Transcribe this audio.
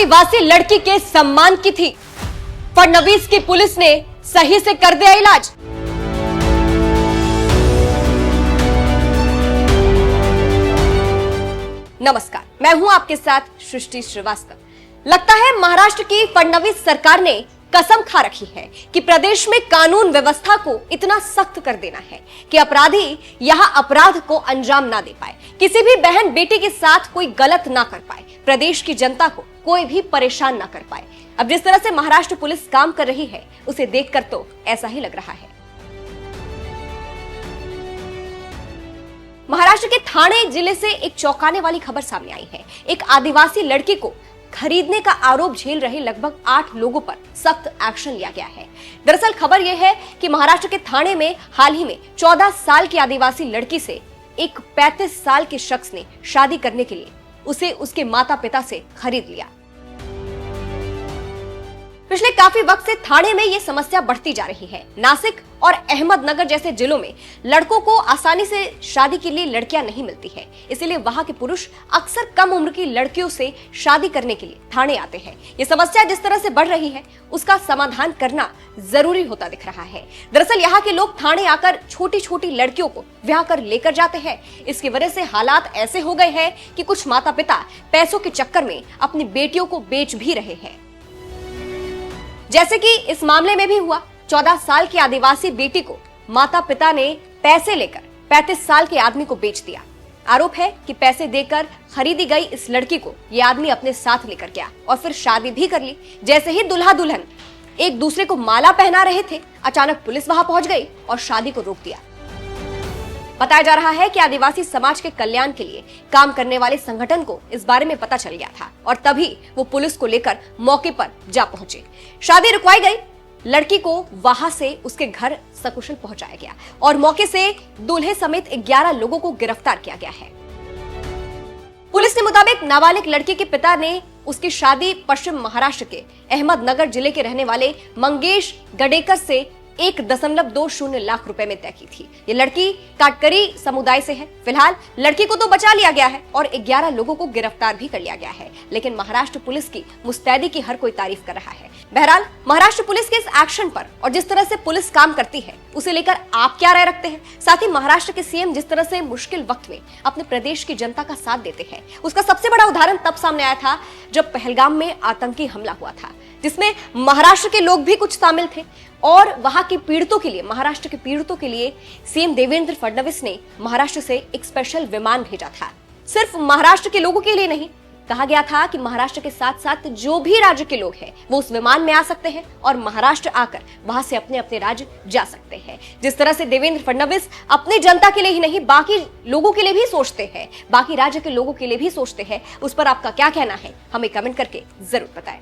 आदिवासी लड़की के सम्मान की थी। फडणवीस की पुलिस ने सही से कर दिया इलाज। नमस्कार, मैं हूं आपके साथ सृष्टि श्रीवास्तव। लगता है महाराष्ट्र की फडणवीस सरकार ने कसम खा रखी है कि प्रदेश में कानून व्यवस्था को इतना सख्त कर देना है कि अपराधी यहां अपराध को अंजाम ना दे पाए, किसी भी बहन बेटी के साथ कोई गलत ना कर पाए, प्रदेश की जनता को कोई भी परेशान ना कर पाए। अब जिस तरह से महाराष्ट्र पुलिस काम कर रही है, उसे देखकर तो ऐसा ही लग रहा है। महाराष्ट्र के ठाणे जिले से एक चौंकाने वाली खबर सामने आई है। एक आदिवासी लड़की को खरीदने का आरोप झेल रहे लगभग 8 लोगों पर सख्त एक्शन लिया गया है। दरअसल खबर यह है कि महाराष्ट्र के ठाणे में हाल ही में 14 साल की आदिवासी लड़की से एक 35 साल के शख्स ने शादी करने के लिए उसे उसके माता पिता से खरीद लिया। पिछले काफी वक्त से ठाणे में यह समस्या बढ़ती जा रही है। नासिक और अहमदनगर जैसे जिलों में लड़कों को आसानी से शादी के लिए लड़कियां नहीं मिलती है, इसीलिए वहां के पुरुष अक्सर कम उम्र की लड़कियों से शादी करने के लिए ठाणे आते हैं। ये समस्या जिस तरह से बढ़ रही है, उसका समाधान करना जरूरी होता दिख रहा है। दरअसल यहाँ के लोग ठाणे आकर छोटी छोटी लड़कियों को ब्याह कर लेकर जाते हैं। इसकी वजह से हालात ऐसे हो गए हैं कि कुछ माता पिता पैसों के चक्कर में अपनी बेटियों को बेच भी रहे हैं, जैसे कि इस मामले में भी हुआ। 14 साल की आदिवासी बेटी को माता पिता ने पैसे लेकर 35 साल के आदमी को बेच दिया। आरोप है कि पैसे देकर खरीदी गई इस लड़की को यह आदमी अपने साथ लेकर गया और फिर शादी भी कर ली। जैसे ही दुल्हा दुल्हन एक दूसरे को माला पहना रहे थे, अचानक पुलिस वहां पहुंच गई और शादी को रोक दिया। बताया जा रहा है कि आदिवासी समाज के कल्याण के लिए काम करने वाले संगठन को इस बारे में पता चल गया था और तभी वो पुलिस को लेकर मौके पर जा पहुंचे। शादी रुकवाई गई, लड़की को वहां से उसके घर सकुशल पहुंचाया गया और मौके से दूल्हे समेत 11 लोगों को गिरफ्तार किया गया है। पुलिस के मुताबिक नाबालिग लड़की के पिता ने उसकी शादी पश्चिम महाराष्ट्र के अहमदनगर जिले के रहने वाले मंगेश गडेकर से 1.20 लाख रुपए में तय की थी। ये लड़की काटकरी समुदाय से है। फिलहाल लड़की को तो बचा लिया गया है और 11 लोगों को गिरफ्तार भी कर लिया गया है, लेकिन महाराष्ट्र पुलिस की मुस्तैदी की हर कोई तारीफ कर रहा है। बहरहाल महाराष्ट्र पुलिस के इस एक्शन पर और जिस तरह से पुलिस काम करती है, उसे लेकर आप क्या राय रखते हैं? साथ ही महाराष्ट्र के सीएम जिस तरह से मुश्किल वक्त में अपने प्रदेश की जनता का साथ देते हैं, उसका सबसे बड़ा उदाहरण तब सामने आया था जब पहलगाम में आतंकी हमला हुआ था, जिसमें महाराष्ट्र के लोग भी कुछ शामिल थे और वहां के पीड़ितों के लिए, महाराष्ट्र के पीड़ितों के लिए सीएम देवेंद्र फडणवीस ने महाराष्ट्र से एक स्पेशल विमान भेजा था। सिर्फ महाराष्ट्र के लोगों के लिए नहीं, कहा गया था कि महाराष्ट्र के साथ साथ जो भी राज्य के लोग हैं वो उस विमान में आ सकते हैं और महाराष्ट्र आकर वहां से अपने अपने राज्य जा सकते हैं। जिस तरह से देवेंद्र फडणवीस अपनी जनता के लिए ही नहीं, बाकी लोगों के लिए भी सोचते हैं, बाकी राज्य के लोगों के लिए भी सोचते हैं, उस पर आपका क्या कहना है? हमें कमेंट करके जरूर बताएं।